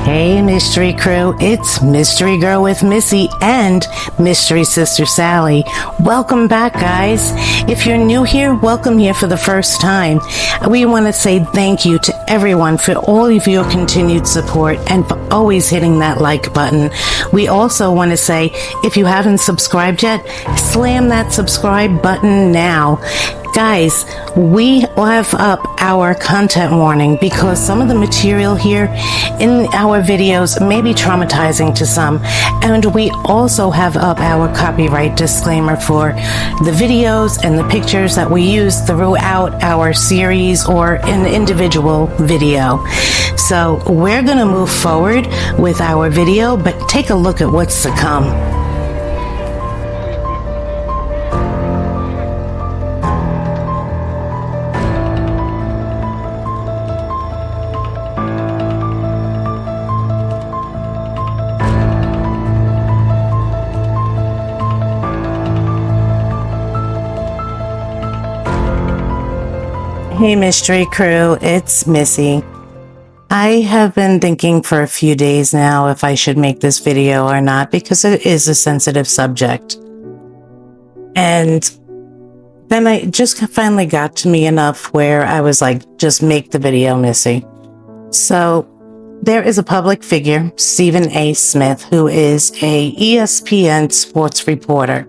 Hey Mystery Crew, it's Mystery Girl with Missy and Mystery Sister Sally. Welcome back, guys. If you're new here, welcome here for the first time. We want to say thank you to everyone for all of your continued support and for always hitting that like button. We also want to say, if you haven't subscribed yet, slam that subscribe button now. Guys, we have up our content warning because some of the material here in our videos may be traumatizing to some, and we also have up our copyright disclaimer for the videos and the pictures that we use throughout our series or an individual video. So we're going to move forward with our video, but take a look at what's to come. Hey Mystery Crew, it's Missy. I have been thinking for a few days now if I should make this video or not because it is a sensitive subject. And then I just finally got to me enough where I was like, just make the video, Missy. So there is a public figure, A.Smith, who is a ESPN sports reporter.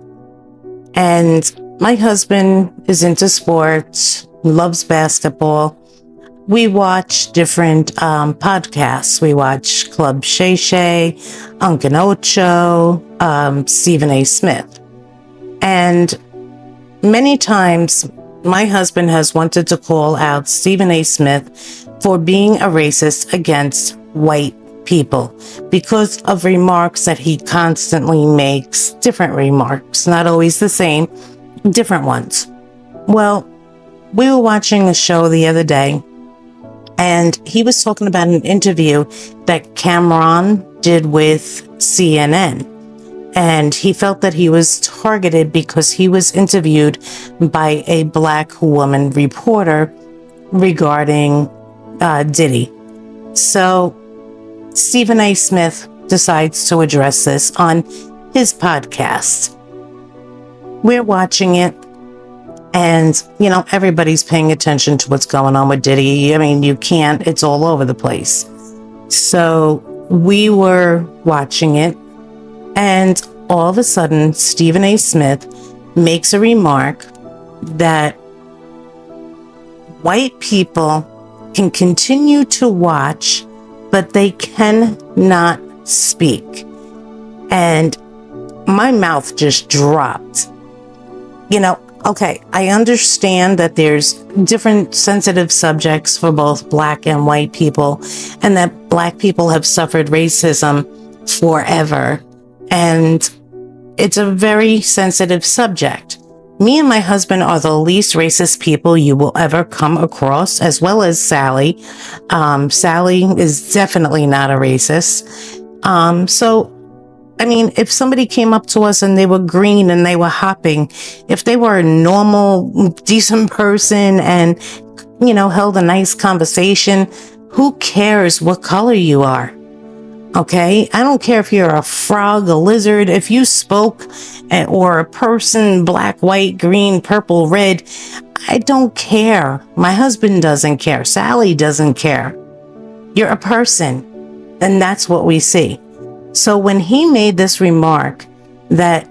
And my husband is into sports, loves basketball. We watch different podcasts. We watch Club Shay Shay, Uncle Ocho, Stephen A. Smith. And many times my husband has wanted to call out Stephen A. Smith for being a racist against white people because of remarks that he constantly makes, different remarks, not always the same, different ones. Well, we were watching a show the other day, and he was talking about an interview that Cameron did with CNN. And he felt that he was targeted because he was interviewed by a black woman reporter regarding Diddy. So Stephen A. Smith decides to address this on his podcast. We're watching it. And, you know, everybody's paying attention to what's going on with Diddy. I mean, you can't, it's all over the place. So we were watching it, and all of a sudden, Stephen A. Smith makes a remark that white people can continue to watch, but they cannot speak. And my mouth just dropped. You know, okay, I understand that there's different sensitive subjects for both black and white people, and that black people have suffered racism forever. And it's a very sensitive subject. Me and my husband are the least racist people you will ever come across, as well as Sally. Sally is definitely not a racist. So I mean, if somebody came up to us and they were green and they were hopping, if they were a normal, decent person and, you know, held a nice conversation, who cares what color you are? Okay? I don't care if you're a frog, a lizard, if you spoke or a person, black, white, green, purple, red, I don't care. My husband doesn't care. Sally doesn't care. You're a person, and that's what we see. So when he made this remark that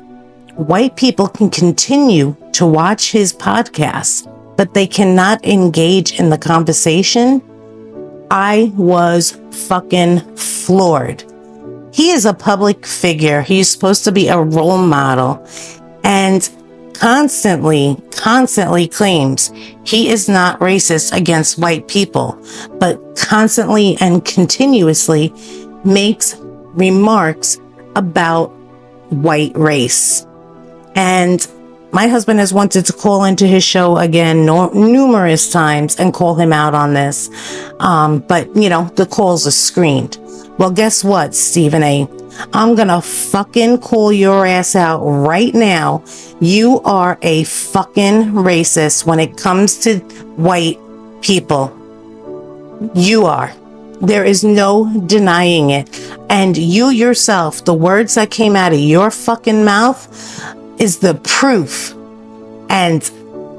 white people can continue to watch his podcast, but they cannot engage in the conversation, I was fucking floored. He is a public figure. He's supposed to be a role model, and constantly claims he is not racist against white people, but constantly and continuously makes remarks about white race. And my husband has wanted to call into his show again numerous times and call him out on this. But, you know, the calls are screened. Well, guess what, Stephen A? I'm gonna fucking call your ass out right now. You are a fucking racist when it comes to white people. You are. There is no denying it. And you yourself, the words that came out of your fucking mouth is the proof. And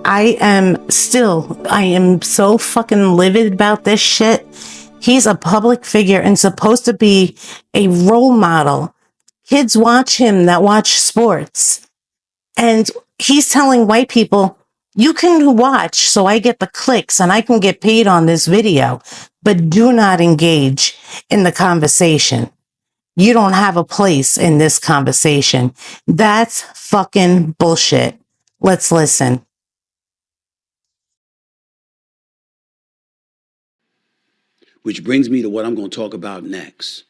I am so fucking livid about this shit. He's a public figure and supposed to be a role model. Kids watch him that watch sports. And he's telling white people, you can watch so I get the clicks and I can get paid on this video, but do not engage in the conversation. You don't have a place in this conversation. That's fucking bullshit. Let's listen. Which brings me to what I'm going to talk about next.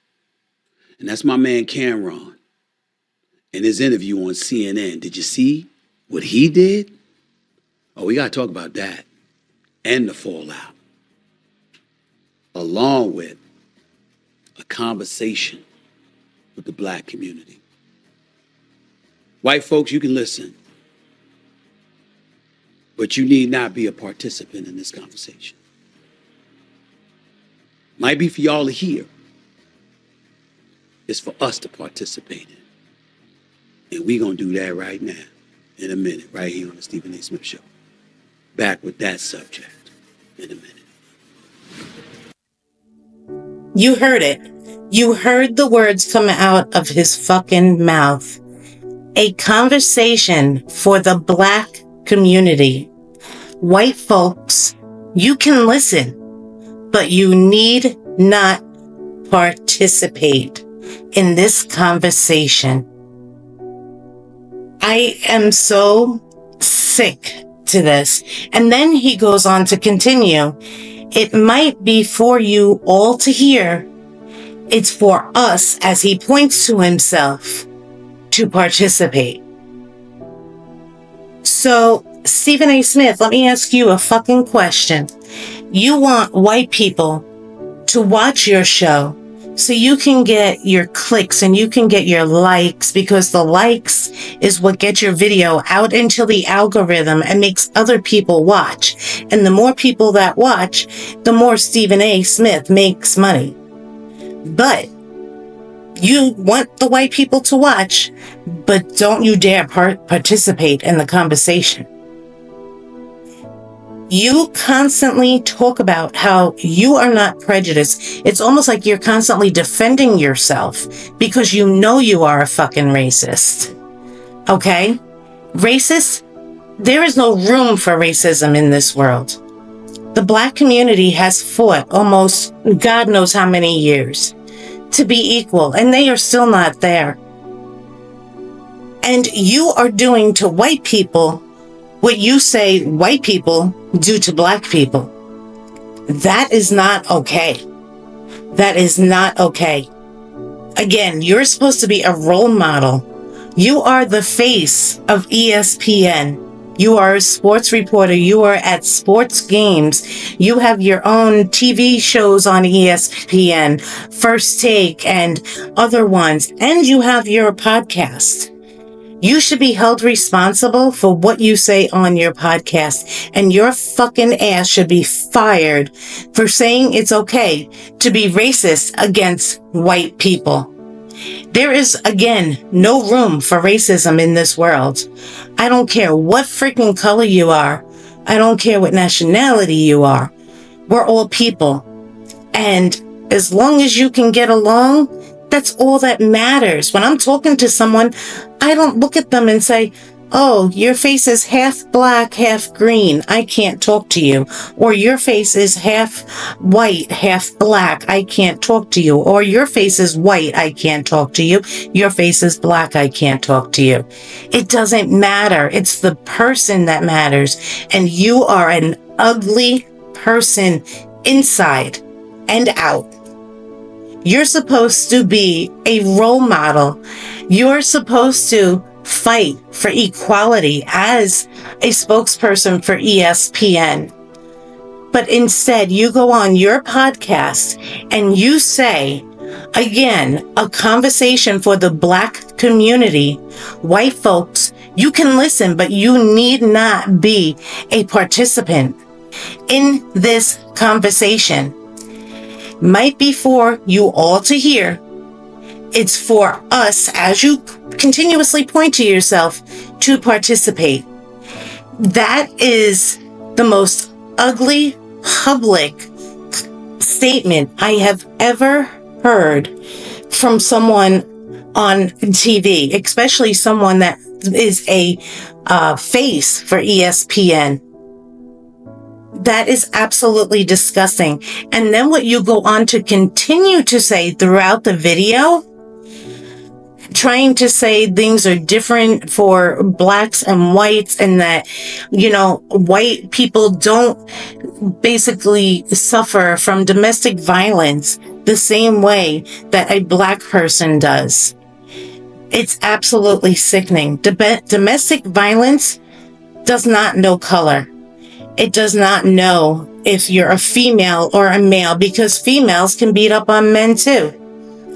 And that's my man Cameron in his interview on CNN. Did you see what he did? Oh, we got to talk about that and the fallout, along with a conversation with the black community. White folks, you can listen, but you need not be a participant in this conversation. Might be for y'all to hear. It's for us to participate in. And we're going to do that right now, in a minute, right here on the Stephen A.Smith Show. Back with that subject in a minute. You heard it. You heard the words come out of his fucking mouth. A conversation for the black community. White folks, you can listen, but you need not participate in this conversation. I am so sick to this. And then he goes on to continue. It might be for you all to hear. It's for us, as he points to himself, to participate. So, Stephen A. Smith, let me ask you a fucking question. You want white people to watch your show so you can get your clicks and you can get your likes, because the likes is what gets your video out into the algorithm and makes other people watch. And the more people that watch, the more Stephen A. Smith makes money. But you want the white people to watch, but don't you dare participate in the conversation. You constantly talk about how you are not prejudiced. It's almost like you're constantly defending yourself because you know you are a fucking racist. Okay? Racist? There is no room for racism in this world. The black community has fought almost God knows how many years to be equal, and they are still not there. And you are doing to white people what you say white people do to black people. That is not okay. That is not okay. Again, you're supposed to be a role model. You are the face of ESPN. You are a sports reporter. You are at sports games. You have your own TV shows on ESPN, First Take and other ones. And you have your podcast. You should be held responsible for what you say on your podcast, and your fucking ass should be fired for saying it's okay to be racist against white people. There is, again, no room for racism in this world. I don't care what freaking color you are. I don't care what nationality you are. We're all people. And as long as you can get along, that's all that matters. When I'm talking to someone, I don't look at them and say, oh, your face is half black, half green. I can't talk to you. Or your face is half white, half black. I can't talk to you. Or your face is white. I can't talk to you. Your face is black. I can't talk to you. It doesn't matter. It's the person that matters. And you are an ugly person inside and out. You're supposed to be a role model. You're supposed to fight for equality as a spokesperson for ESPN. But instead, you go on your podcast and you say, again, a conversation for the black community. White folks, you can listen, but you need not be a participant in this conversation. might be for you all to hear. It's for us, as you continuously point to yourself, to participate. That is the most ugly public statement I have ever heard from someone on TV, especially someone that is a face for ESPN. That is absolutely disgusting. And then what you go on to continue to say throughout the video, trying to say things are different for blacks and whites, and that, white people don't basically suffer from domestic violence the same way that a black person does. It's absolutely sickening. Domestic violence does not know color. It does not know if you're a female or a male, because females can beat up on men too.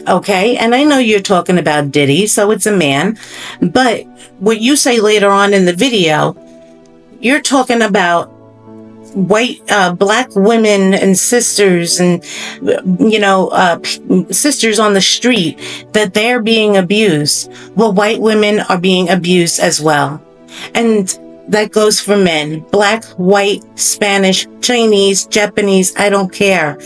Okay, and I know you're talking about Diddy, so it's a man, but what you say later on in the video, you're talking about black women and sisters and, sisters on the street, that they're being abused. Well, white women are being abused as well. And that goes for men, black, white, Spanish, Chinese, Japanese, I don't care.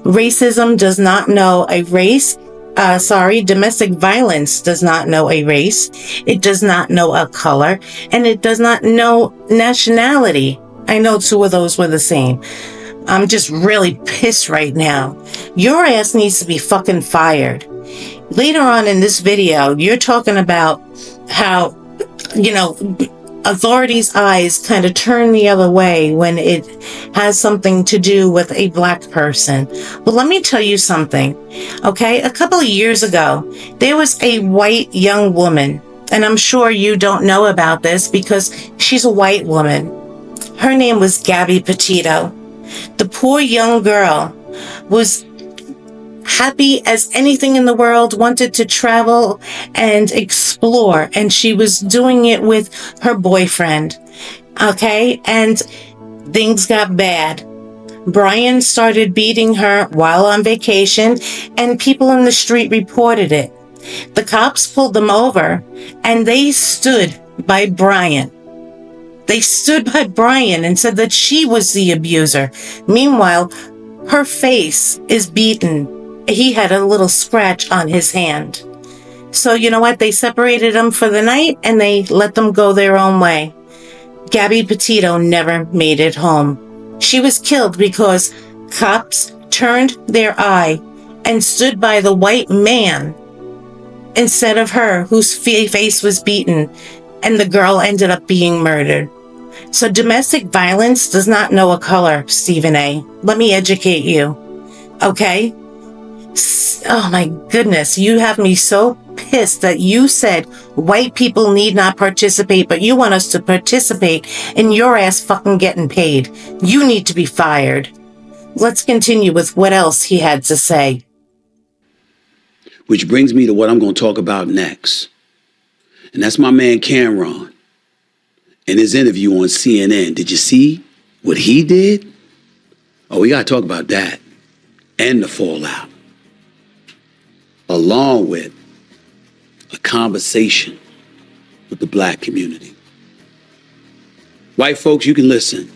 Racism does not know a race. Domestic violence does not know a race. It does not know a color, and it does not know nationality. I know two of those were the same. I'm just really pissed right now. Your ass needs to be fucking fired. Later on in this video, you're talking about how, authorities' eyes kind of turn the other way when it has something to do with a black person. Well, let me tell you something, okay? A couple of years ago, there was a white young woman, and I'm sure you don't know about this because she's a white woman. Her name was Gabby Petito. The poor young girl was happy as anything in the world, wanted to travel and explore, and she was doing it with her boyfriend. Okay, and things got bad. Brian started beating her while on vacation, and people in the street reported it. The cops pulled them over, and they stood by Brian. They stood by Brian and said that she was the abuser. Meanwhile, her face is beaten. He had a little scratch on his hand. So you know what? They separated them for the night and they let them go their own way. Gabby Petito never made it home. She was killed because cops turned their eye and stood by the white man instead of her, whose face was beaten, and the girl ended up being murdered. So domestic violence does not know a color, Stephen A. Let me educate you. Okay? Oh my goodness, you have me so pissed that you said white people need not participate, but you want us to participate and your ass fucking getting paid. You need to be fired. Let's continue with what else he had to say. Which brings me to what I'm going to talk about next. And that's my man Cameron in his interview on CNN. Did you see what he did? Oh, we got to talk about that and the fallout, along with a conversation with the black community. White folks, you can listen,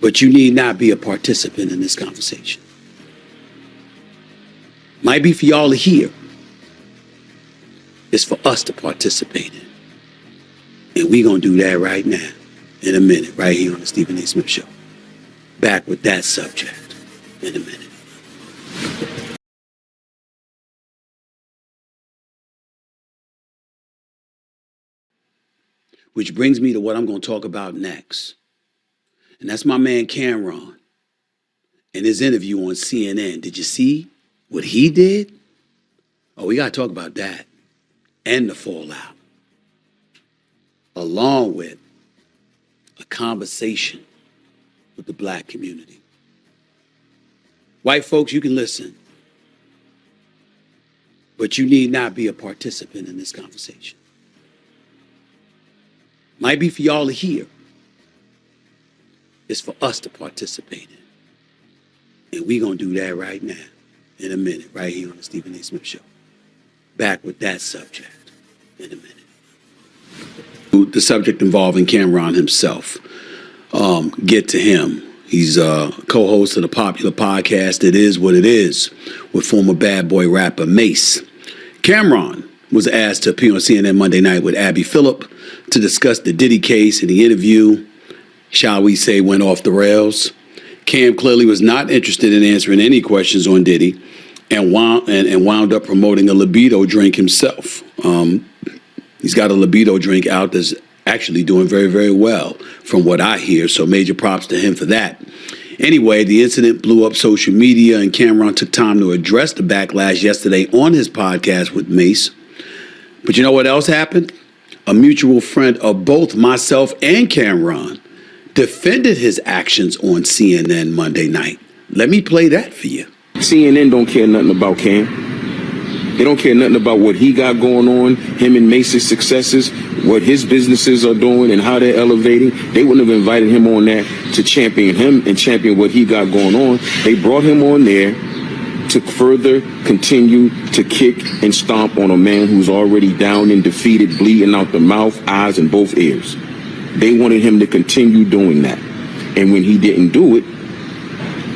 but you need not be a participant in this conversation. Might be for y'all to hear. It's for us to participate in. And we're going to do that right now, in a minute, right here on the Stephen A. Smith Show. Back with that subject in a minute. Which brings me to what I'm going to talk about next. And that's my man Cameron in his interview on CNN. Did you see what he did? Oh, we got to talk about that and the fallout, along with a conversation with the black community. White folks, you can listen, but you need not be a participant in this conversation. Might be for y'all to hear. It's for us to participate in. And we're going to do that right now, in a minute, right here on the Stephen A.Smith Show. Back with that subject in a minute. The subject involving Cameron himself. Get to him. He's a co-host of the popular podcast It Is What It Is with former bad boy rapper Mace. Cameron was asked to appear on CNN Monday night with Abby Phillip to discuss the Diddy case, and the interview, shall we say, went off the rails. Cam clearly was not interested in answering any questions on Diddy and wound up promoting a libido drink himself. He's got a libido drink out that's actually doing very, very well from what I hear, so major props to him for that. Anyway, the incident blew up social media, and Cameron took time to address the backlash yesterday on his podcast with Mace. But you know what else happened? A mutual friend of both myself and Cameron defended his actions on CNN Monday night. Let me play that for you. CNN don't care nothing about Cam. They don't care nothing about what he got going on, him and Mace's successes, what his businesses are doing and how they're elevating. They wouldn't have invited him on that to champion him and champion what he got going on. They brought him on there to further continue to kick and stomp on a man who's already down and defeated, bleeding out the mouth, eyes, and both ears. They wanted him to continue doing that. And when he didn't do it,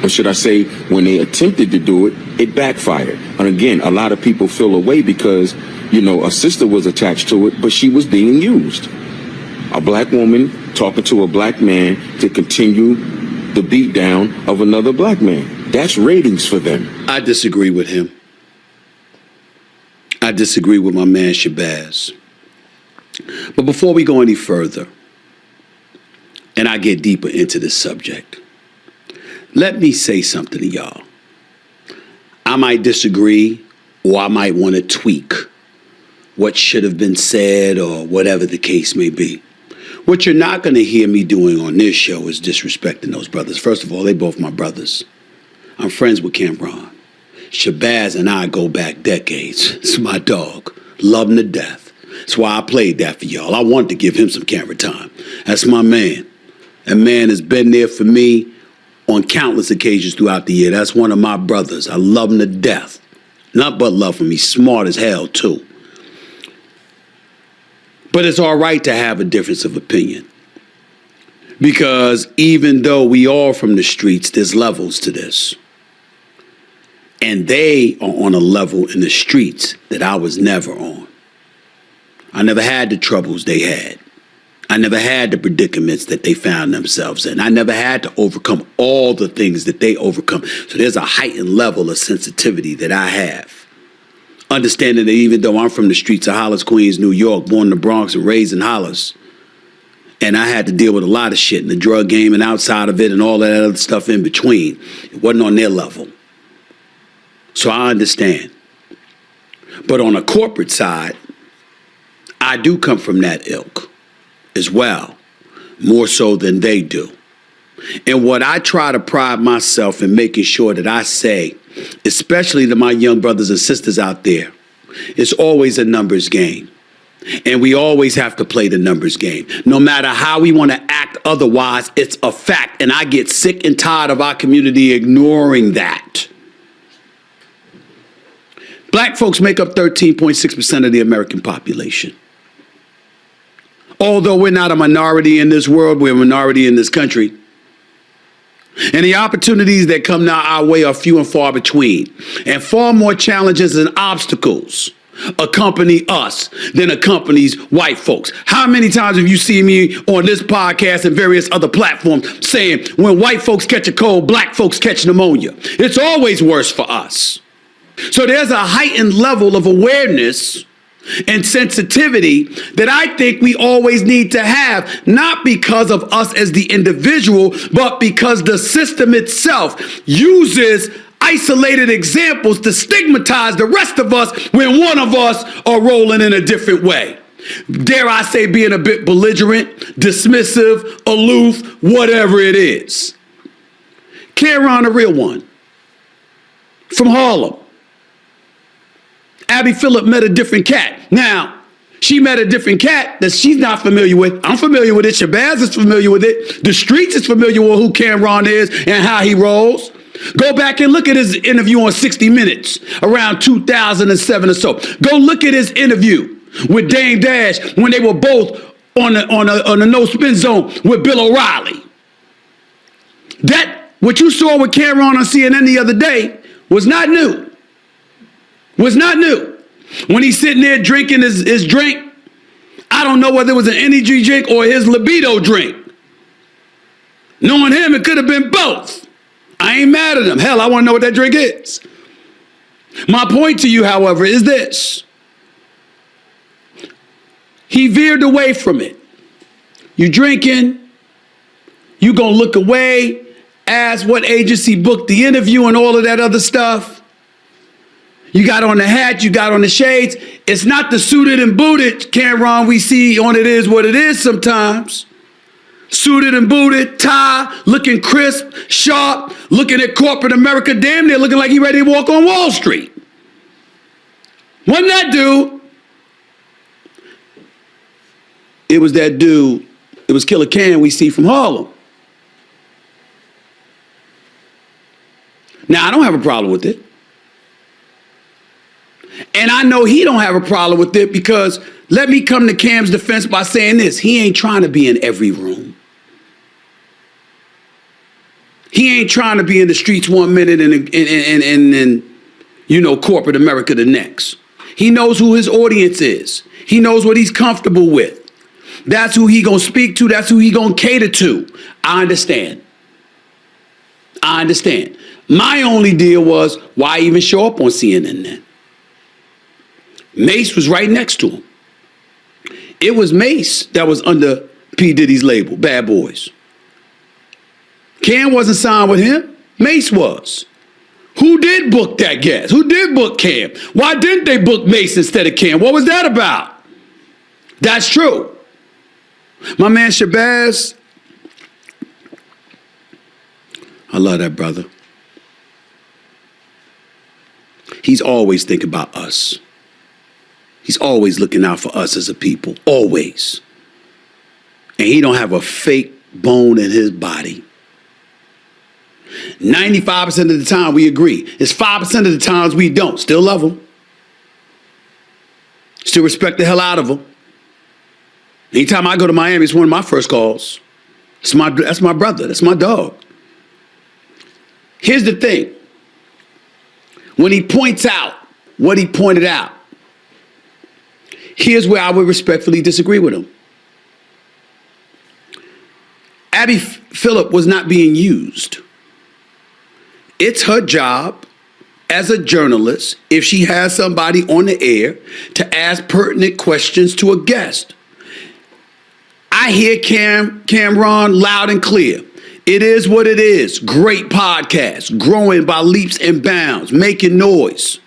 or should I say, when they attempted to do it, it backfired. And again, a lot of people feel away because, a sister was attached to it, but she was being used. A black woman talking to a black man to continue the beatdown of another black man. That's ratings for them. I disagree with him. I disagree with my man Shabazz. But before we go any further, and I get deeper into this subject, let me say something to y'all. I might disagree, or I might want to tweak what should have been said, or whatever the case may be. What you're not going to hear me doing on this show is disrespecting those brothers. First of all, they both my brothers. I'm friends with Cameron. Shabazz and I go back decades. It's my dog. Love him to death. That's why I played that for y'all. I wanted to give him some camera time. That's my man. That man has been there for me on countless occasions throughout the year. That's one of my brothers. I love him to death. Not but love him. He's smart as hell, too. But it's all right to have a difference of opinion. Because even though we are from the streets, there's levels to this. And they are on a level in the streets that I was never on. I never had the troubles they had. I never had the predicaments that they found themselves in. I never had to overcome all the things that they overcome. So there's a heightened level of sensitivity that I have. Understanding that even though I'm from the streets of Hollis, Queens, New York, born in the Bronx and raised in Hollis, and I had to deal with a lot of shit in the drug game and outside of it and all that other stuff in between, it wasn't on their level. So I understand. But on a corporate side, I do come from that ilk as well, more so than they do. And what I try to pride myself in making sure that I say, especially to my young brothers and sisters out there, it's always a numbers game. And we always have to play the numbers game. No matter how we want to act otherwise, it's a fact. And I get sick and tired of our community ignoring that. Black folks make up 13.6% of the American population. Although we're not a minority in this world, we're a minority in this country. And the opportunities that come now our way are few and far between. And far more challenges and obstacles accompany us than accompanies white folks. How many times have you seen me on this podcast and various other platforms saying when white folks catch a cold, black folks catch pneumonia? It's always worse for us. So there's a heightened level of awareness and sensitivity that I think we always need to have, not because of us as the individual, but because the system itself uses isolated examples to stigmatize the rest of us when one of us are rolling in a different way. Dare I say, being a bit belligerent, dismissive, aloof, whatever it is. Cameron, a real one, from Harlem. Abby Phillip met a different cat. Now, she met a different cat that she's not familiar with. I'm familiar with it. Shabazz is familiar with it. The streets is familiar with who Cameron is and how he rolls. Go back and look at his interview on 60 Minutes around 2007 or so. Go look at his interview with Dame Dash when they were both on a no spin zone with Bill O'Reilly. That, what you saw with Cameron on CNN the other day was not new. Was not new. When he's sitting there drinking his drink, I don't know whether it was an energy drink or his libido drink. Knowing him, it could have been both. I ain't mad at him. Hell, I want to know what that drink is. My point to you, however, is this. He veered away from it. You drinking, you gonna look away, ask what agency booked the interview and all of that other stuff. You got on the hat, you got on the shades. It's not the suited and booted Cameron we see on It Is What It Is sometimes. Suited and booted, tie, looking crisp, sharp, looking at corporate America, damn near looking like he ready to walk on Wall Street. Wasn't that dude? It was that dude. It was Killer Cam we see from Harlem. Now, I don't have a problem with it. And I know he don't have a problem with it because let me come to Cam's defense by saying this. He ain't trying to be in every room. He ain't trying to be in the streets 1 minute and you know, corporate America the next. He knows who his audience is. He knows what he's comfortable with. That's who he gonna speak to. That's who he gonna cater to. I understand. I understand. My only deal was, why even show up on CNN then? Mace was right next to him. It was Mace that was under P. Diddy's label, Bad Boys. Cam wasn't signed with him. Mace was. Who did book that guest? Who did book Cam? Why didn't they book Mace instead of Cam? What was that about? That's true. My man Shabazz, I love that brother. He's always thinking about us. He's always looking out for us as a people, always. And he don't have a fake bone in his body. 95% of the time we agree. It's 5% of the times we don't. Still love him. Still respect the hell out of him. Anytime I go to Miami, it's one of my first calls. That's my brother. That's my dog. Here's the thing. When he points out what he pointed out, here's where I would respectfully disagree with him. Abby Phillip was not being used. It's her job as a journalist, if she has somebody on the air, to ask pertinent questions to a guest. I hear Cameron loud and clear. It is what it is. Great podcast, growing by leaps and bounds, making noise.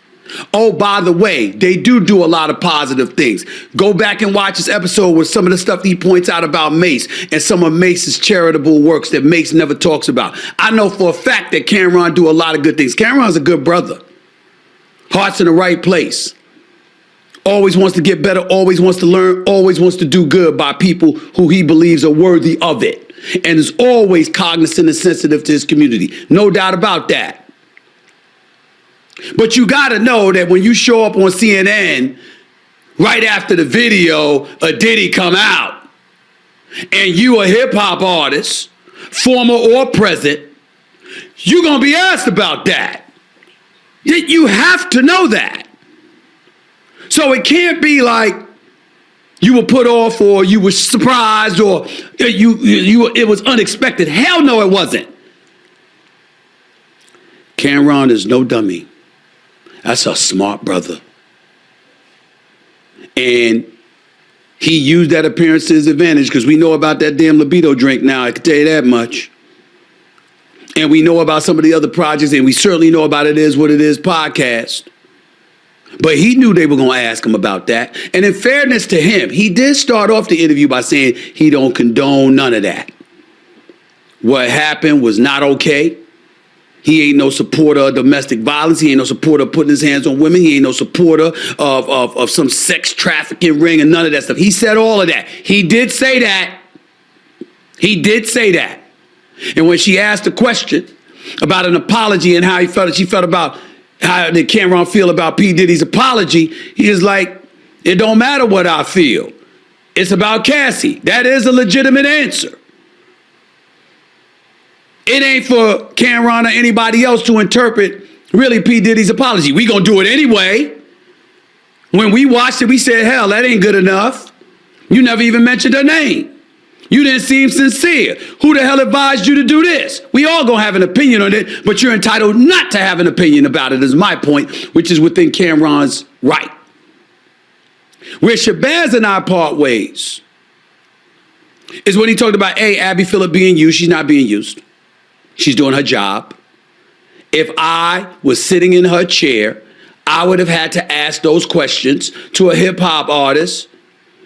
Oh, by the way, they do a lot of positive things. Go back and watch this episode with some of the stuff he points out about Mace and some of Mace's charitable works that Mace never talks about. I know for a fact that Cameron do a lot of good things. Cameron's a good brother. Heart's in the right place. Always wants to get better, always wants to learn, always wants to do good by people who he believes are worthy of it. And is always cognizant and sensitive to his community. No doubt about that. But you got to know that when you show up on CNN right after the video of Diddy come out and you a hip hop artist, former or present, you're going to be asked about that. You have to know that. So it can't be like you were put off or you were surprised or it was unexpected. Hell no, it wasn't. Cameron is no dummy. That's a smart brother. And he used that appearance to his advantage because we know about that damn libido drink now. I can tell you that much. And we know about some of the other projects, and we certainly know about It Is What It Is podcast. But he knew they were going to ask him about that. And in fairness to him, he did start off the interview by saying he don't condone none of that. What happened was not okay. He ain't no supporter of domestic violence. He ain't no supporter of putting his hands on women. He ain't no supporter of some sex trafficking ring and none of that stuff. He said all of that. He did say that. He did say that. And when she asked the question about an apology and how she felt about how did Cameron feel about P. Diddy's apology. He is like, it don't matter what I feel. It's about Cassie. That is a legitimate answer. It ain't for Cameron or anybody else to interpret really P. Diddy's apology. We gonna do it anyway. When we watched it, we said, hell, that ain't good enough. You never even mentioned her name. You didn't seem sincere. Who the hell advised you to do this? We all gonna have an opinion on it, but you're entitled not to have an opinion about it, is my point, which is within Cameron's right. Where Shabazz and I part ways is when he talked about, hey, Abby Phillip being used. She's not being used. She's doing her job. If I was sitting in her chair, I would have had to ask those questions to a hip hop artist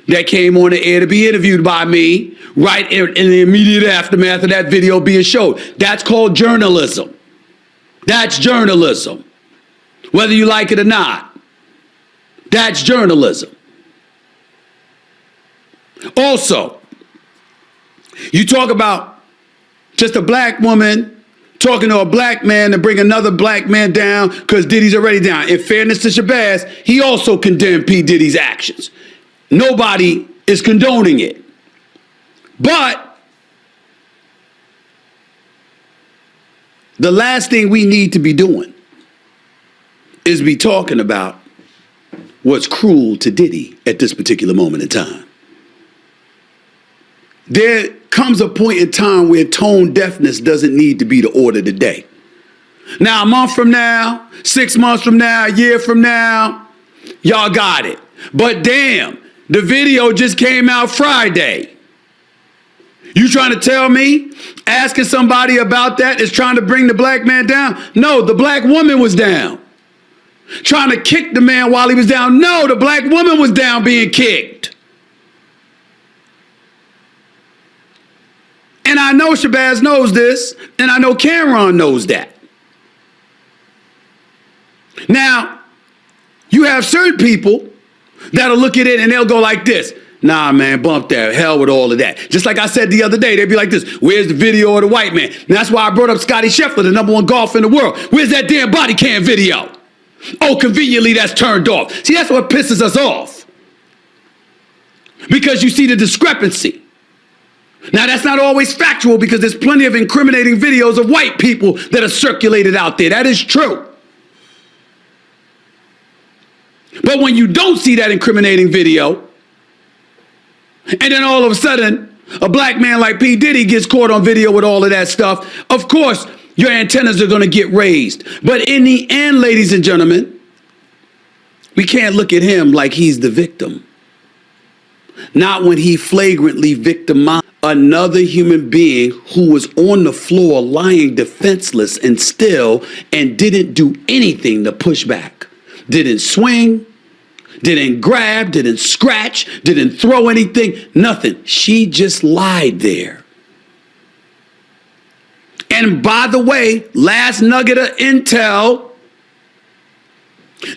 that came on the air to be interviewed by me right in the immediate aftermath of that video being showed. That's called journalism. That's journalism. Whether you like it or not, that's journalism. Also, you talk about just a black woman talking to a black man to bring another black man down because Diddy's already down. In fairness to Shabazz, he also condemned P. Diddy's actions. Nobody is condoning it. But the last thing we need to be doing is be talking about what's cruel to Diddy at this particular moment in time. There comes a point in time where tone deafness doesn't need to be the order of the day. Now, a month from now, 6 months from now, a year from now, y'all got it. But damn, the video just came out Friday. You trying to tell me asking somebody about that is trying to bring the black man down? No, the black woman was down. Trying to kick the man while he was down? No, the black woman was down being kicked. And I know Shabazz knows this, and I know Cameron knows that. Now, you have certain people that'll look at it and they'll go like this. Nah, man, bump that. Hell with all of that. Just like I said the other day, they'd be like this. Where's the video of the white man? And that's why I brought up Scottie Scheffler, the #1 golfer in the world. Where's that damn body cam video? Oh, conveniently that's turned off. See, that's what pisses us off. Because you see the discrepancy. Now, that's not always factual because there's plenty of incriminating videos of white people that are circulated out there. That is true. But when you don't see that incriminating video, and then all of a sudden, a black man like P. Diddy gets caught on video with all of that stuff, of course, your antennas are going to get raised. But in the end, ladies and gentlemen, we can't look at him like he's the victim. Not when he flagrantly victimized another human being who was on the floor lying defenseless and still and didn't do anything to push back. Didn't swing, didn't grab, didn't scratch, didn't throw anything, nothing. She just lied there. And by the way, last nugget of intel,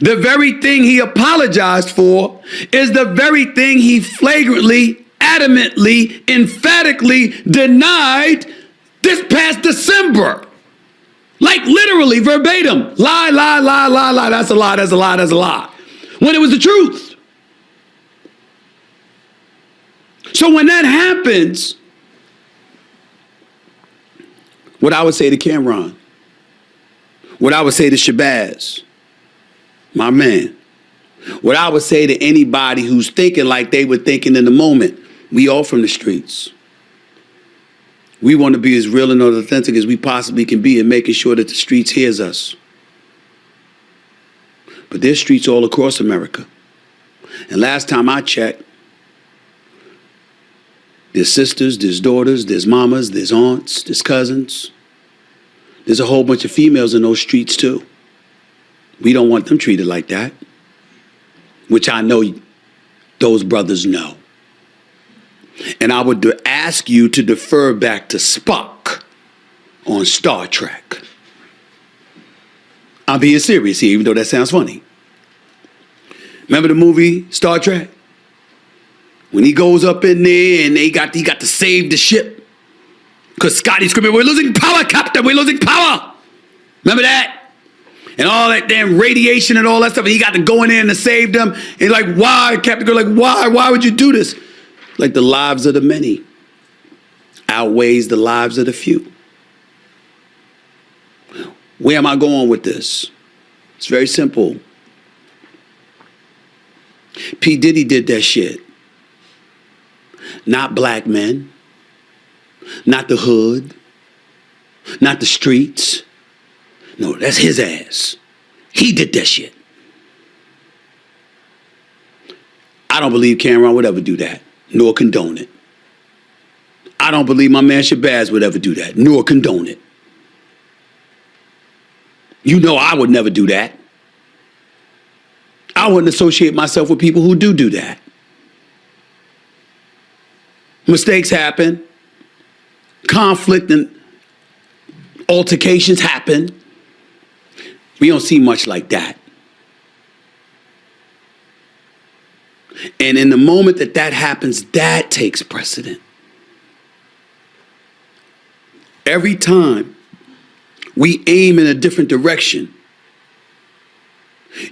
the very thing he apologized for is the very thing he flagrantly, adamantly, emphatically denied this past December. Like literally verbatim. Lie, lie, lie, lie, lie. That's a lie, that's a lie, that's a lie. When it was the truth. So when that happens, what I would say to Cameron, what I would say to Shabazz, my man, what I would say to anybody who's thinking like they were thinking in the moment, we all from the streets. We want to be as real and authentic as we possibly can be in making sure that the streets hears us. But there's streets all across America. And last time I checked, there's sisters, there's daughters, there's mamas, there's aunts, there's cousins. There's a whole bunch of females in those streets too. We don't want them treated like that, which I know those brothers know. And I would ask you to defer back to Spock on Star Trek. I'm being serious here, even though that sounds funny. Remember the movie Star Trek? When he goes up in there and he got to save the ship. Because Scotty's screaming, we're losing power, Captain, we're losing power. Remember that? And all that damn radiation and all that stuff. And he got to go in there and to save them. And like, why? Captain Girl, like, why? Why would you do this? Like the lives of the many outweighs the lives of the few. Where am I going with this? It's very simple. P. Diddy did that shit. Not black men. Not the hood. Not the streets. No, that's his ass. He did that shit. I don't believe Cameron would ever do that, nor condone it. I don't believe my man Shabazz would ever do that, nor condone it. You know I would never do that. I wouldn't associate myself with people who do that. Mistakes happen. Conflict and altercations happen. We don't see much like that. And in the moment that happens, that takes precedent. Every time we aim in a different direction,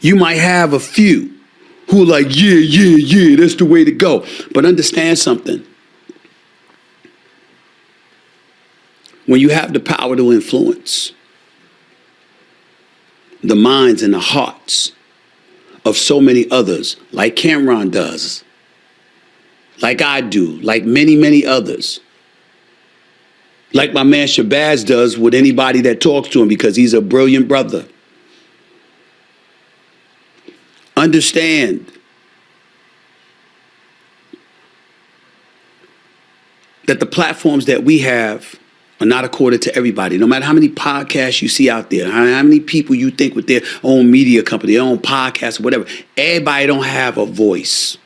you might have a few who are like, yeah, that's the way to go. But understand something. When you have the power to influence the minds and the hearts of so many others, like Cameron does, like I do, like many, many others, like my man Shabazz does with anybody that talks to him because he's a brilliant brother. Understand that the platforms that we have are not accorded to everybody. No matter how many podcasts you see out there, how many people you think with their own media company, their own podcast, whatever, everybody don't have a voice.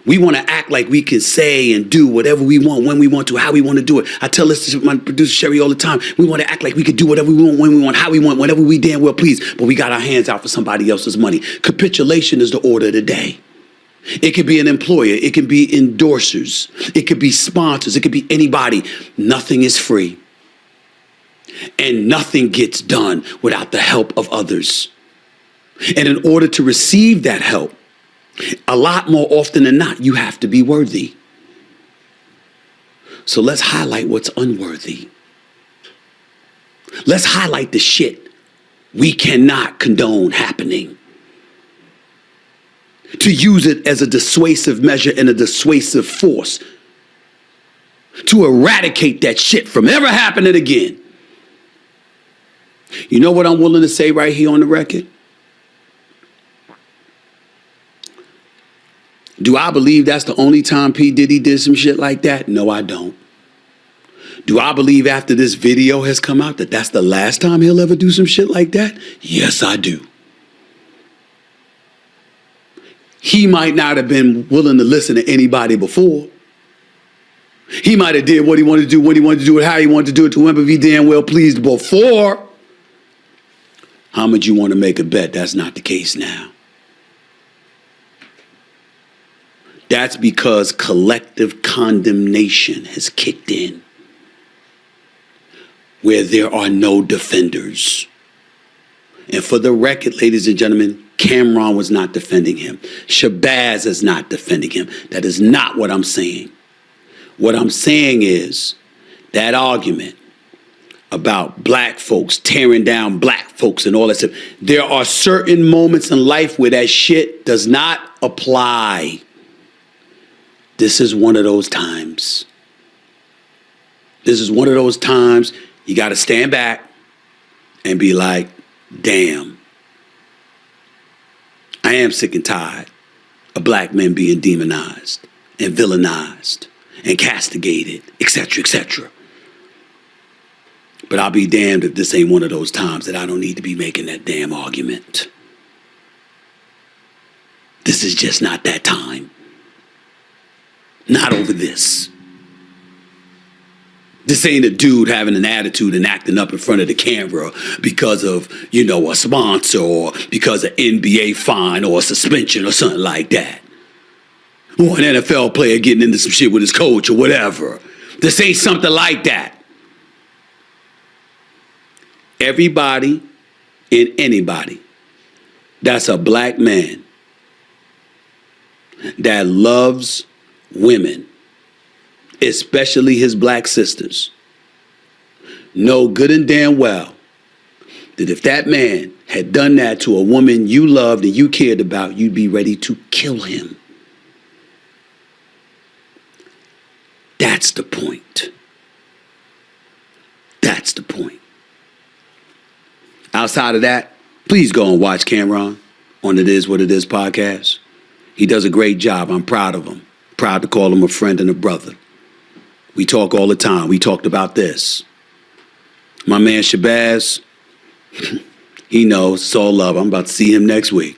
We want to act like we can say and do whatever we want, when we want to, how we want to do it. I tell this to my producer Sherry all the time. We want to act like we could do whatever we want, when we want, how we want, whenever we damn well please. But we got our hands out for somebody else's money. Capitulation is the order of the day. It could be an employer. It can be endorsers. It could be sponsors. It could be anybody. Nothing is free. And nothing gets done without the help of others. And in order to receive that help, a lot more often than not, you have to be worthy. So let's highlight what's unworthy. Let's highlight the shit we cannot condone happening. To use it as a dissuasive measure and a dissuasive force to eradicate that shit from ever happening again. You know what I'm willing to say right here on the record? Do I believe that's the only time P. Diddy did some shit like that? No, I don't. Do I believe after this video has come out that that's the last time he'll ever do some shit like that? Yes, I do. He might not have been willing to listen to anybody before. He might have did what he wanted to do, when he wanted to do it, how he wanted to do it, to whoever he damn well pleased before. How much you want to make a bet that's not the case now? That's because collective condemnation has kicked in, where there are no defenders. And for the record, ladies and gentlemen, Cameron was not defending him. Shabazz is not defending him. That is not what I'm saying. What I'm saying is that argument about black folks tearing down black folks and all that stuff. There are certain moments in life where that shit does not apply. This is one of those times. This is one of those times you got to stand back and be like, damn, I am sick and tired of black men being demonized and villainized and castigated, etc., etc. But I'll be damned if this ain't one of those times that I don't need to be making that damn argument. This is just not that time. Not over this. This ain't a dude having an attitude and acting up in front of the camera because of, a sponsor or because of NBA fine or a suspension or something like that. Or an NFL player getting into some shit with his coach or whatever. This ain't something like that. Everybody and anybody that's a black man that loves women, especially his black sisters, know good and damn well that if that man had done that to a woman you loved and you cared about, you'd be ready to kill him. That's the point. That's the point. Outside of that, please go and watch Cameron on It Is What It Is podcast. He does a great job. I'm proud of him. Proud to call him a friend and a brother. We talk all the time. We talked about this. My man Shabazz, he knows. It's all love. I'm about to see him next week,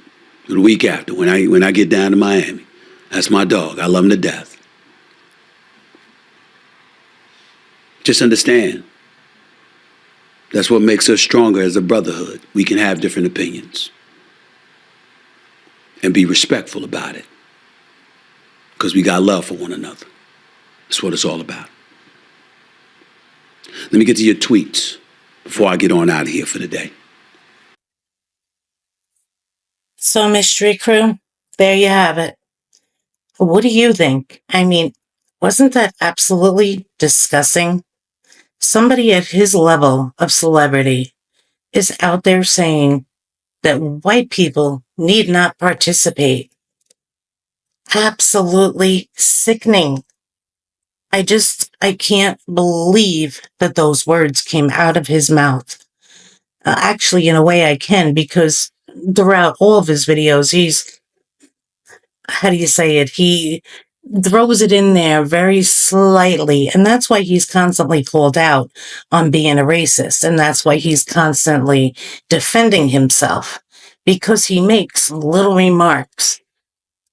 or the week after, when I get down to Miami. That's my dog. I love him to death. Just understand, that's what makes us stronger as a brotherhood. We can have different opinions and be respectful about it because we got love for one another. That's what it's all about. Let me get to your tweets before I get on out of here for the day. So, Mystery Crew, there you have it. What do you think? I mean, wasn't that absolutely disgusting? Somebody at his level of celebrity is out there saying that white people need not participate. Absolutely sickening. I can't believe that those words came out of his mouth. Actually, in a way I can, because throughout all of his videos, how do you say it? He throws it in there very slightly. And that's why he's constantly called out on being a racist. And that's why he's constantly defending himself, because he makes little remarks.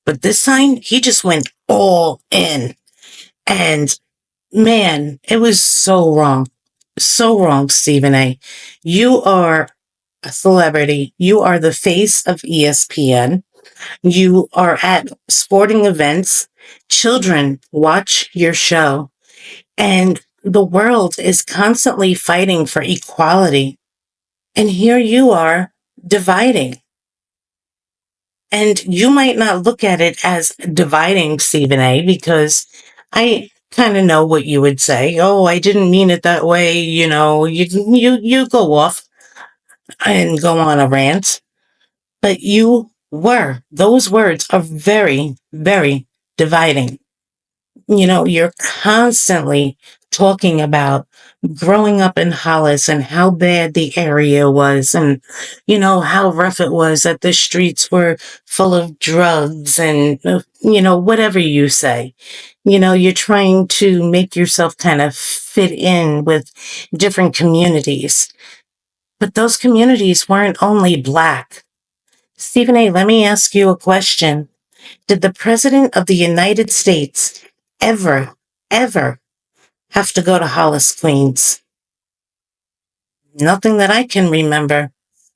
But this time, he just went all in. And man, it was so wrong. So wrong, Stephen A. You are a celebrity. You are the face of ESPN. You are at sporting events. Children watch your show. And the world is constantly fighting for equality. And here you are dividing. And you might not look at it as dividing, Stephen A., because I kind of know what you would say. Oh, I didn't mean it that way. You know, you go off and go on a rant. But those words are very, very dividing. You know, you're constantly talking about growing up in Hollis and how bad the area was, and, you know, how rough it was, that the streets were full of drugs and, you know, whatever you say. You know, you're trying to make yourself kind of fit in with different communities. But those communities weren't only Black. Stephen A., let me ask you a question. Did the President of the United States ever have to go to Hollis, Queens? Nothing that I can remember.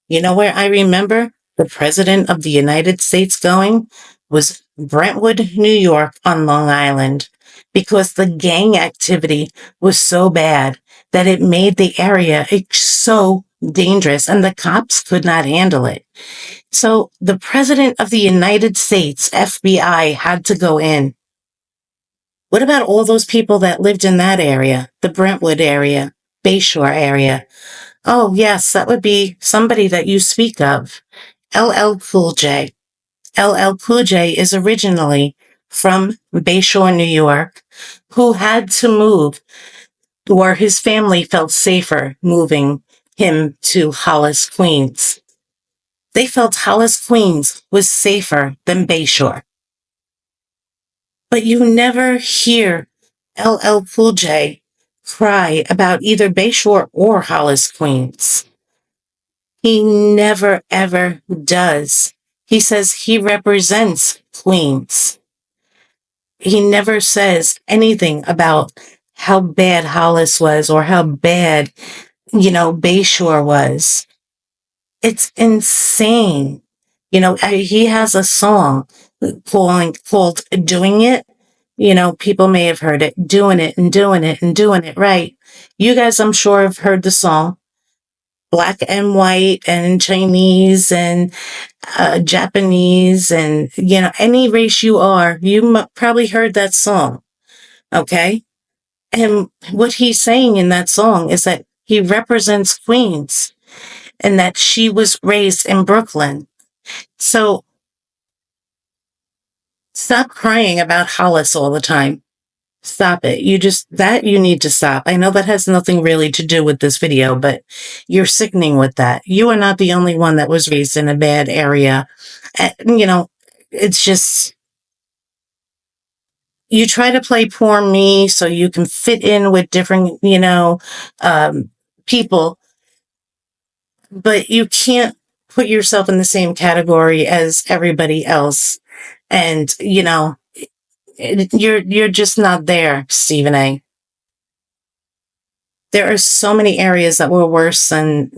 You know where I remember the President of the United States going? Was Brentwood, New York on Long Island, because the gang activity was so bad that it made the area so dangerous and the cops could not handle it. So the President of the United States, FBI, had to go in. What about all those people that lived in that area, the Brentwood area, Bayshore area? Oh, yes, that would be somebody that you speak of, LL Cool J. LL Cool J is originally from Bayshore, New York, who had to move, or his family felt safer moving him to Hollis, Queens. They felt Hollis, Queens was safer than Bayshore. But you never hear LL Cool J cry about either Bayshore or Hollis, Queens. He never, ever does. He says he represents Queens. He never says anything about how bad Hollis was or how bad, Bayshore was. It's insane. He has a song called Doing It. People may have heard it, doing it and doing it and doing it right. You guys, I'm sure, have heard the song. black and white and Chinese and Japanese and, any race you are, you probably heard that song. Okay. And what he's saying in that song is that he represents Queens and that she was raised in Brooklyn. So stop crying about Hollis all the time. Stop it. You need to stop. I know that has nothing really to do with this video, but you're sickening with that. You are not the only one that was raised in a bad area. It's just, you try to play poor me so you can fit in with different, people, but you can't put yourself in the same category as everybody else. And, you're just not there, Stephen A. There are so many areas that were worse than,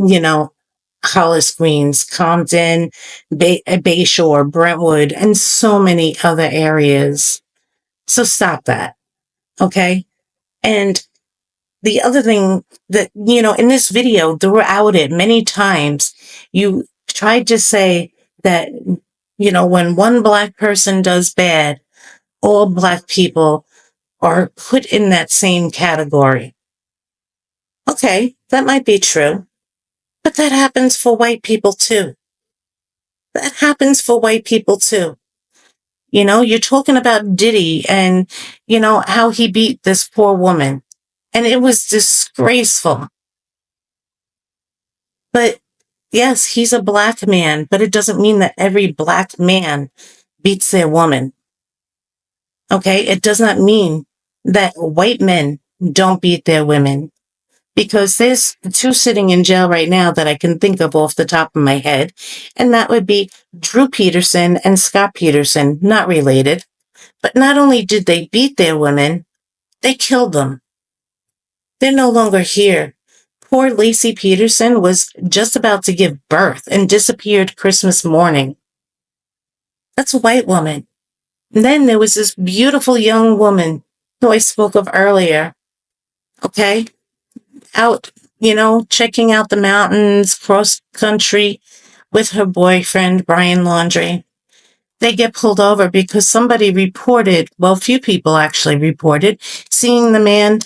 Hollis, Queens, Compton, Bayshore, Brentwood, and so many other areas. So stop that. Okay. And the other thing that, in this video, throughout it, many times, you tried to say that, when one Black person does bad, all Black people are put in that same category. Okay, that might be true, but that happens for white people too. That happens for white people too. You're talking about Diddy and, how he beat this poor woman. And it was disgraceful. But yes, he's a Black man, but it doesn't mean that every Black man beats their woman. Okay? It does not mean that white men don't beat their women. Because there's two sitting in jail right now that I can think of off the top of my head, and that would be Drew Peterson and Scott Peterson, not related. But not only did they beat their women, they killed them. They're no longer here. Poor Lacey Peterson was just about to give birth and disappeared Christmas morning. That's a white woman. And then there was this beautiful young woman who I spoke of earlier. Okay? Out, checking out the mountains, cross country with her boyfriend, Brian Laundrie. They get pulled over because somebody reported, well, few people actually reported, seeing the man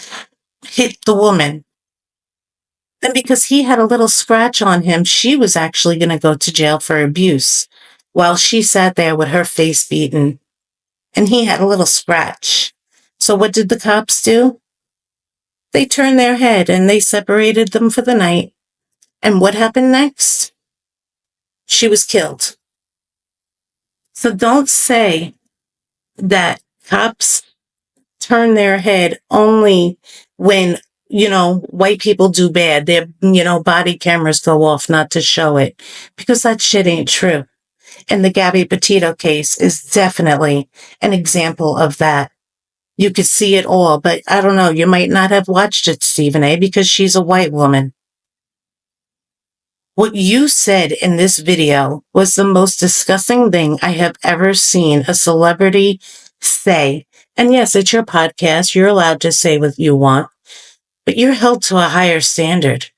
hit the woman. And because he had a little scratch on him, she was actually going to go to jail for abuse while she sat there with her face beaten. And he had a little scratch. So what did the cops do? They turned their head and they separated them for the night. And what happened next? She was killed. So don't say that cops turn their head only when, white people do bad. Their, body cameras go off not to show it, because that shit ain't true. And the Gabby Petito case is definitely an example of that. You could see it all, but I don't know, you might not have watched it, Stephen A., because she's a white woman. What you said in this video was the most disgusting thing I have ever seen a celebrity say. And yes, it's your podcast. You're allowed to say what you want, but you're held to a higher standard.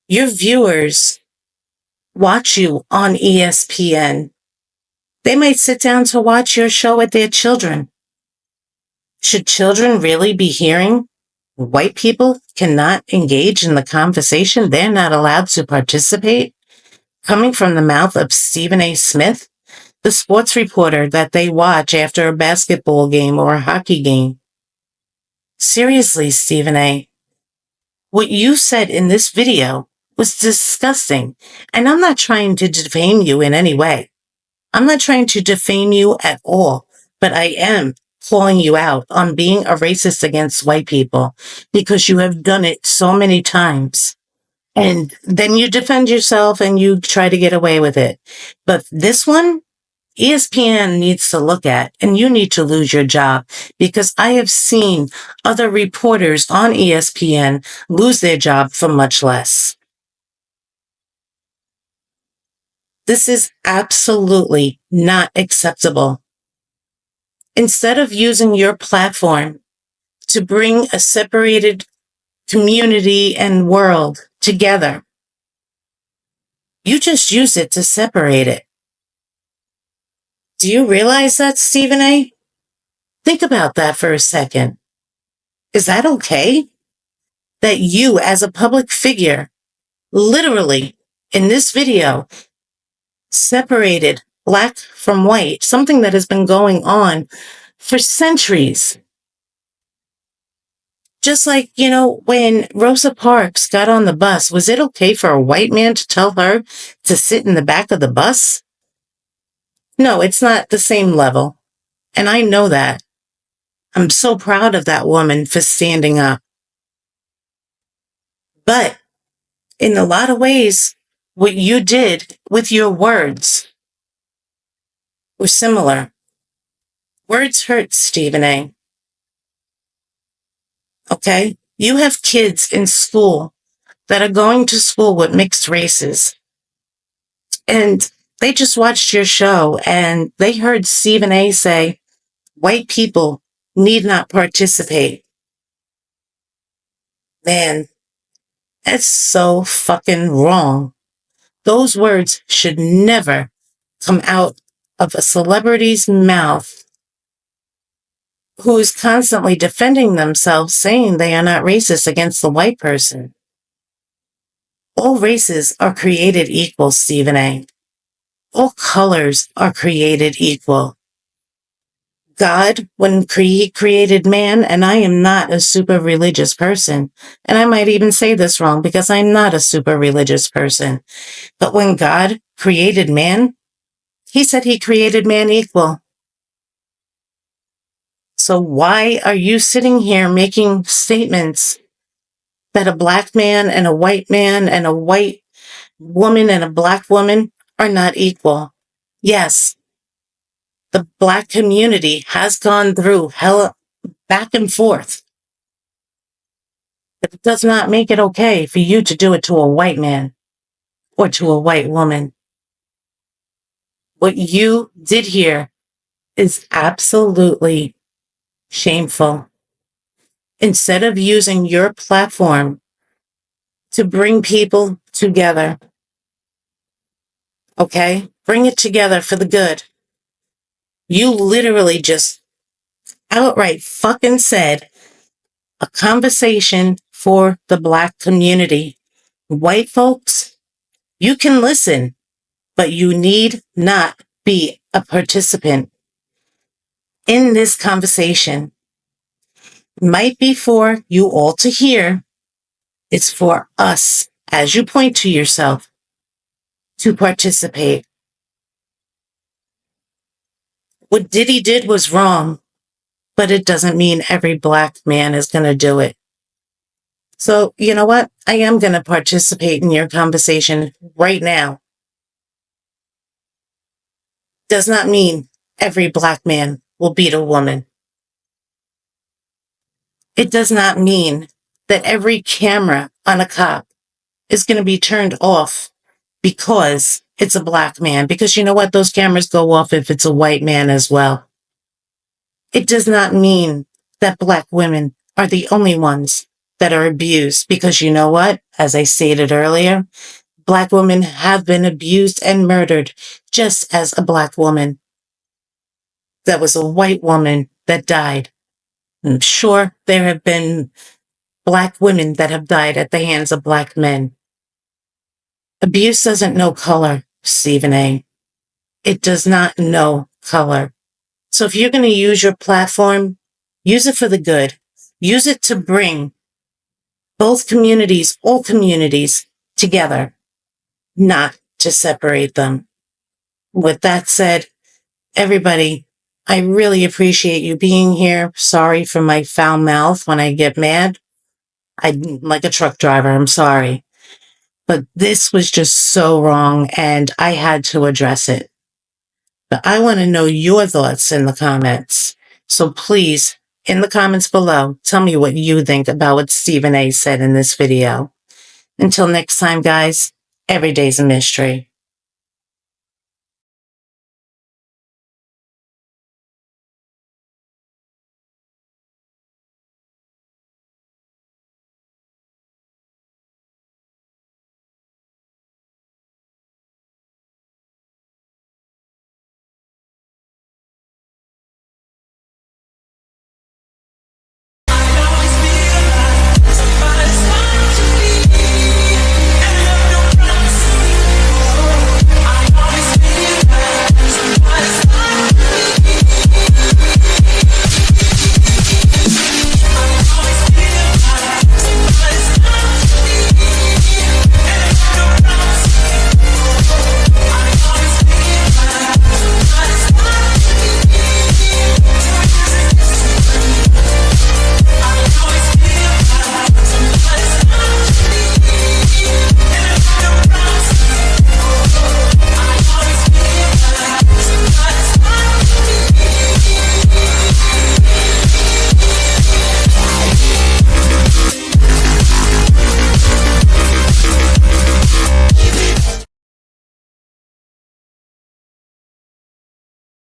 Your viewers watch you on ESPN. They might sit down to watch your show with their children. Should children really be hearing white people cannot engage in the conversation? They're not allowed to participate? Coming from the mouth of Stephen A.Smith, the sports reporter that they watch after a basketball game or a hockey game. Seriously, Stephen A., what you said in this video was disgusting, and I'm not trying to defame you in any way. I'm not trying to defame you at all, but I am calling you out on being a racist against white people because you have done it so many times. And then you defend yourself and you try to get away with it. But this one, ESPN needs to look at, and you need to lose your job, because I have seen other reporters on ESPN lose their job for much less. This is absolutely not acceptable. Instead of using your platform to bring a separated community and world together. You just use it to separate it. Do you realize that, Stephen A? Think about that for a second. Is that okay? That you, as a public figure, literally, in this video, separated black from white, something that has been going on for centuries. Just like, when Rosa Parks got on the bus, was it okay for a white man to tell her to sit in the back of the bus? No, it's not the same level. And I know that. I'm so proud of that woman for standing up. But in a lot of ways, what you did with your words were similar. Words hurt, Stephen A. Okay? You have kids in school that are going to school with mixed races. And they just watched your show and they heard Stephen A say, white people need not participate. Man, that's so fucking wrong. Those words should never come out of a celebrity's mouth who is constantly defending themselves, saying they are not racist against the white person. All races are created equal, Stephen A. All colors are created equal. God, when he created man, and I am not a super religious person, and I might even say this wrong because I'm not a super religious person, but when God created man, he said he created man equal. So why are you sitting here making statements that a black man and a white woman and a black woman are not equal? Yes, the black community has gone through hell back and forth. But it does not make it okay for you to do it to a white man or to a white woman. What you did here is absolutely shameful. Instead of using your platform to bring people together, okay? Bring it together for the good. You literally just outright fucking said a conversation for the black community. White folks, you can listen, but you need not be a participant in this conversation. Might be for you all to hear. It's for us, as you point to yourself, to participate. What Diddy did was wrong, but it doesn't mean every black man is going to do it. So, you know what? I am going to participate in your conversation right now. Does not mean every black man will beat a woman. It does not mean that every camera on a cop is going to be turned off because it's a black man. Because you know what? Those cameras go off if it's a white man as well. It does not mean that black women are the only ones that are abused. Because you know what? As I stated earlier, black women have been abused and murdered just as a black woman. That was a white woman that died. I'm sure there have been black women that have died at the hands of black men. Abuse doesn't know color, Stephen A. It does not know color. So if you're going to use your platform, use it for the good. Use it to bring both communities, all communities, together, not to separate them. With that said, everybody, I really appreciate you being here. Sorry for my foul mouth when I get mad. I'm like a truck driver. I'm sorry. But this was just so wrong and I had to address it. But I want to know your thoughts in the comments. So please, in the comments below, tell me what you think about what Stephen A said in this video. Until next time, guys, every day's a mystery.